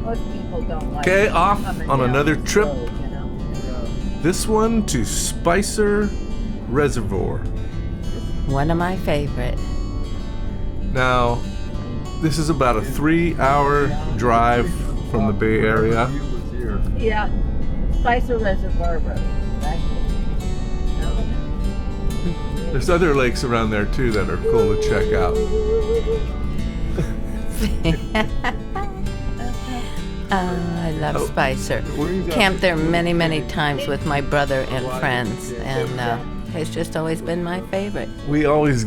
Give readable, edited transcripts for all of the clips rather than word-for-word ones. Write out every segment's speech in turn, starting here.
Most people don't like Okay, off coming on down another this trip. road, you know? This one to Spicer Reservoir. One of my favorite. Now, this is about a 3-hour drive from the Bay Area. Yeah, Spicer Reservoir Road. That's it. There's other lakes around there too that are cool to check out. I love Spicer. Camped there many, many times with my brother and friends, and it's just always been my favorite. We always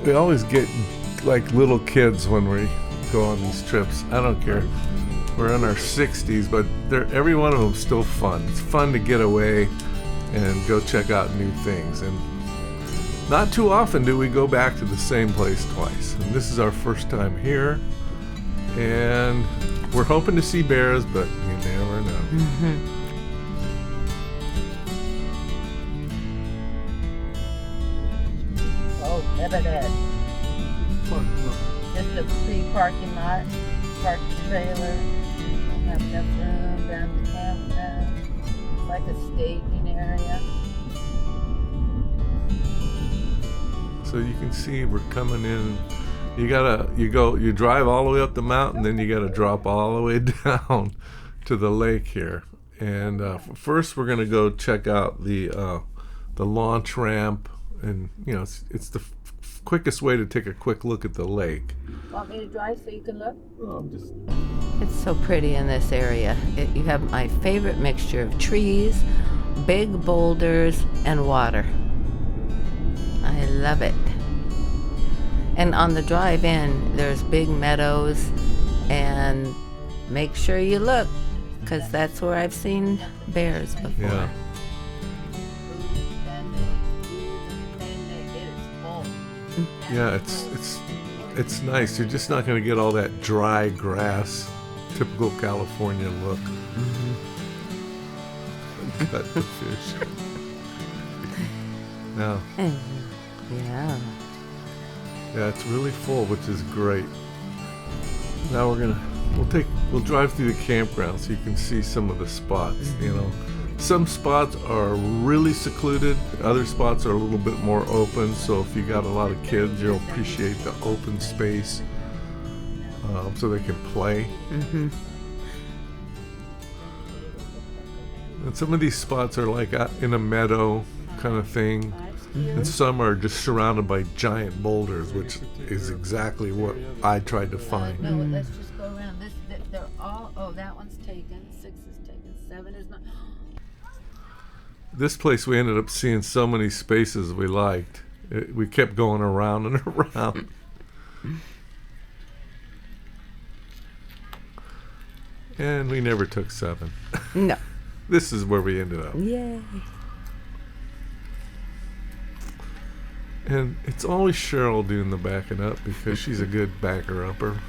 get like little kids when we go on these trips. I don't care. We're in our 60s, but every one of them's still fun. It's fun to get away and go check out new things. And not too often do we go back to the same place twice. And this is our first time here. And we're hoping to see bears, but you never know. Mm-hmm. Oh, look at that. Just a free parking lot, park the trailer. Don't have enough room down the campground. It's like a staging area. So you can see we're coming in. You drive all the way up the mountain, then you gotta drop all the way down to the lake here. And first we're gonna go check out the launch ramp, and it's the quickest way to take a quick look at the lake. Want me to drive so you can look? It's so pretty in this area. You have my favorite mixture of trees, big boulders, and water. I love it. And on the drive in, there's big meadows, and make sure you look, because that's where I've seen bears before. Yeah. Yeah, it's nice. You're just not going to get all that dry grass, typical California look. Mm-hmm. Cut the fish. Now, Yeah. yeah, it's really full, which is great. Now we'll drive through the campground so you can see some of the spots. Some spots are really secluded, other spots are a little bit more open, so if you got a lot of kids, you'll appreciate the open space so they can play. Mm-hmm. And some of these spots are like in a meadow kind of thing, and some are just surrounded by giant boulders, which is exactly what I tried to find. No, let's just go around. They're all, that one's taken, 6 is taken, 7 is not. This place, we ended up seeing so many spaces we liked. We kept going around and around. And we never took 7. No. This is where we ended up. Yay. And it's always Cheryl doing the backing up because she's a good backer-upper.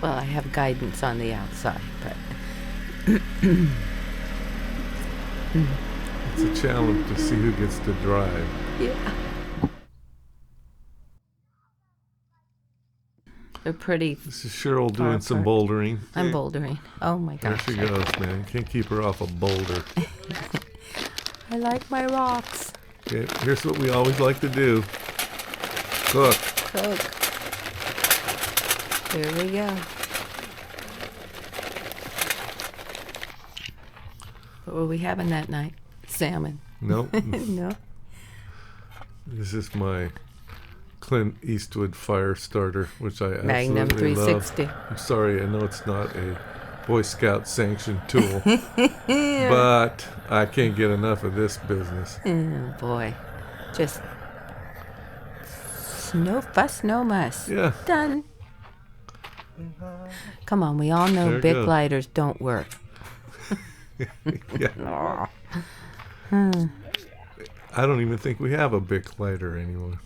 Well, I have guidance on the outside, but It's a challenge to see who gets to drive. yeah. They're pretty. This is Cheryl doing some bouldering. I'm bouldering. Oh my There gosh. she goes, man. Can't keep her off a boulder. I like my rocks. Okay, here's what we always like to do. Cook. Cook. Here we go. What were we having that night? Salmon. Nope. No. This is my Clint Eastwood fire starter, which I Magnum absolutely 360. love. I'm sorry, I know it's not a Boy Scout sanctioned tool, but I can't get enough of this business. Oh boy. Just no fuss, no muss. Yeah. Done. Come on, we all know There it Bic goes. lighters don't work. Yeah. I don't even think we have a Bic lighter anymore.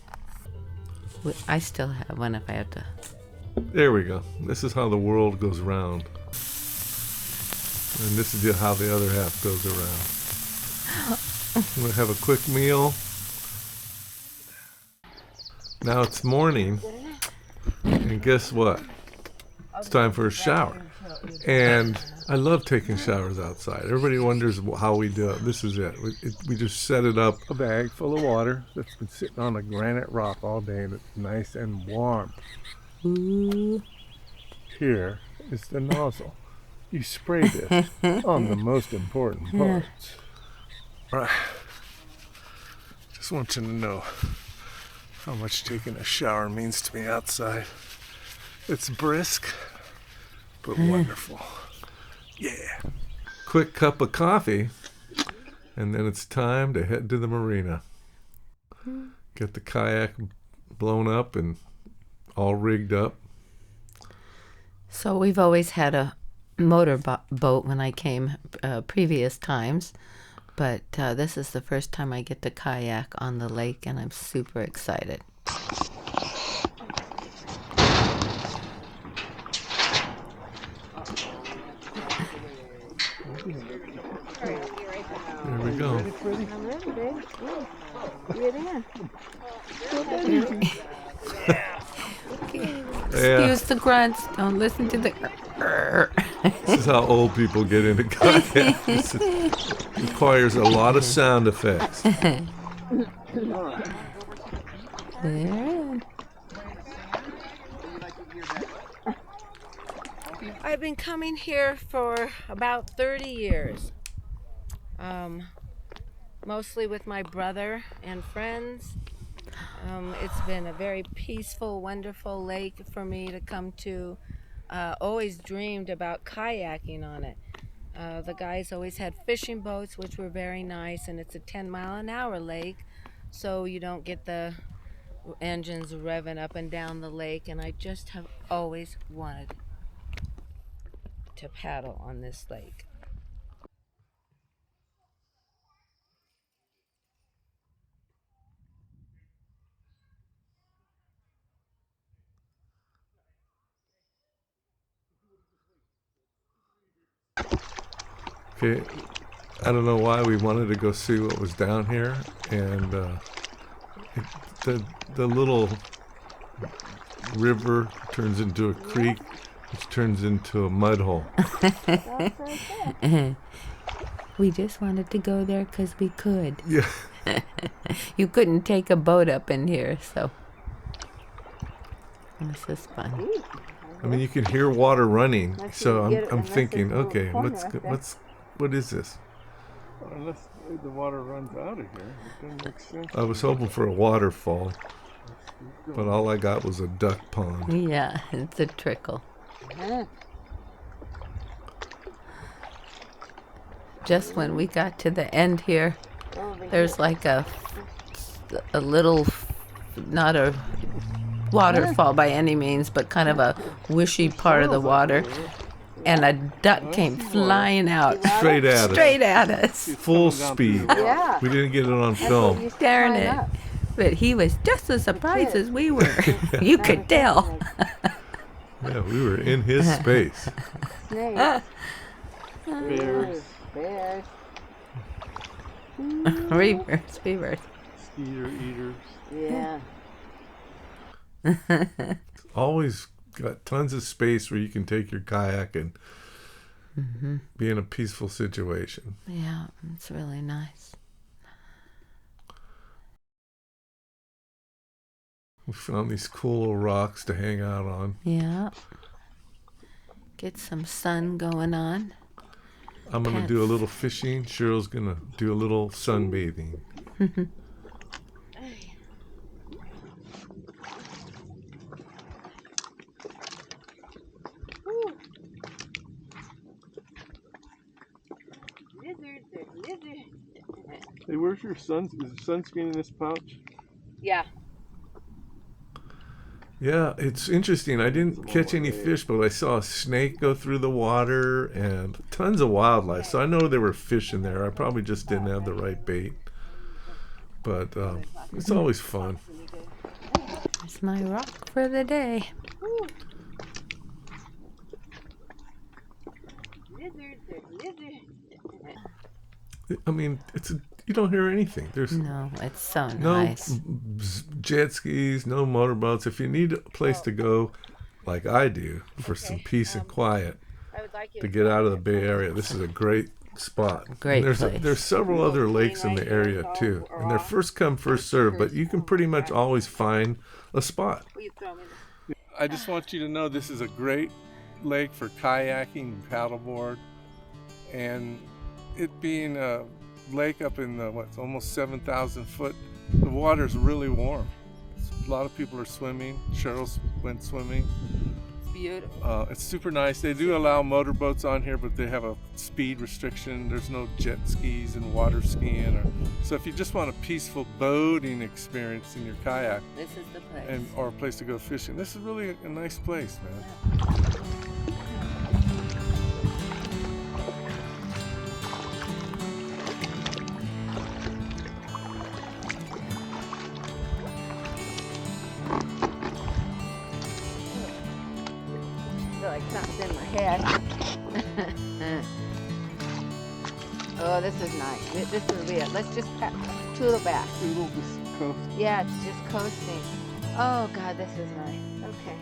I still have one if I have to. There we go. This is how the world goes round. And this is how the other half goes around. I'm going to have a quick meal. Now it's morning. And guess what? it's time for a shower. And I love taking showers outside. Everybody wonders how we do it. This is it. We just set it up. A bag full of water that's been sitting on a granite rock all day, and it's nice and warm. Ooh. Here is the nozzle. You spray this on the most important parts. Right. Just want you to know how much taking a shower means to me outside. It's brisk, but wonderful. Yeah. Quick cup of coffee, and then it's time to head to the marina. Get the kayak blown up and all rigged up. So we've always had a motor boat when I came previous times, but this is the first time I get to kayak on the lake, and I'm super excited. There we go. I'm ready, babe. Get in. Excuse the grunts. Don't listen to the. This is how old people get into kayak. It requires a lot of sound effects. There. I've been coming here for about 30 years. Mostly with my brother and friends. It's been a very peaceful, wonderful lake for me to come to. Always dreamed about kayaking on it. The guys always had fishing boats, which were very nice, and it's a 10-mile-an-hour lake, so you don't get the engines revving up and down the lake, and I just have always wanted to paddle on this lake. Okay, I don't know why we wanted to go see what was down here, and the little river turns into a creek, which turns into a mud hole. We just wanted to go there because we could. Yeah. You couldn't take a boat up in here, so this is fun. I mean, you can hear water running, so I'm thinking, okay, what is this? Unless the water runs out of here, it doesn't make sense. I was hoping for a waterfall, but all I got was a duck pond. Yeah, it's a trickle. Just when we got to the end here, there's like a little, not a waterfall by any means, but kind of a wishy part of the water. And a duck came flying out. Straight at us. Full speed. Yeah. We didn't get it on film. Darn it. But he was just as surprised as we were. You could tell. Yeah, we were in his space. Snakes. Bears. Bears. Beavers. Skeeter eaters. Yeah. Always got tons of space where you can take your kayak and be in a peaceful situation. Yeah, it's really nice. We found these cool little rocks to hang out on. Yeah. Get some sun going on. I'm going to do a little fishing. Cheryl's going to do a little sunbathing. Hey, where's your sunscreen in this pouch? Yeah. Yeah, it's interesting. I didn't catch any fish, but I saw a snake go through the water and tons of wildlife. So I know there were fish in there. I probably just didn't have the right bait. But it's always fun. It's my rock for the day. I mean, you don't hear anything. There's No, it's so no nice. jet skis, no motorboats. If you need a place to go like I do, for some peace and quiet, I would like you to get out of the Bay Area, this is a great spot. Great And place. there's several other lakes in the area too, and they're first come first served, but you can pretty much always find a spot. Will you throw me the- I just want you to know this is a great lake for kayaking and paddleboard, and it being a lake up in the almost 7,000 foot, the water's really warm. A lot of people are swimming. Cheryl's went swimming. It's beautiful. It's super nice. They do allow motorboats on here, but they have a speed restriction. There's no jet skis and water skiing. So if you just want a peaceful boating experience in your kayak, This is the place. or a place to go fishing, this is really a nice place, man. I feel like something's in my head. Oh, this is nice. This is weird. Let's just toodle back. It'll just coast. Yeah, it's just coasting. Oh, God, this is nice. Okay.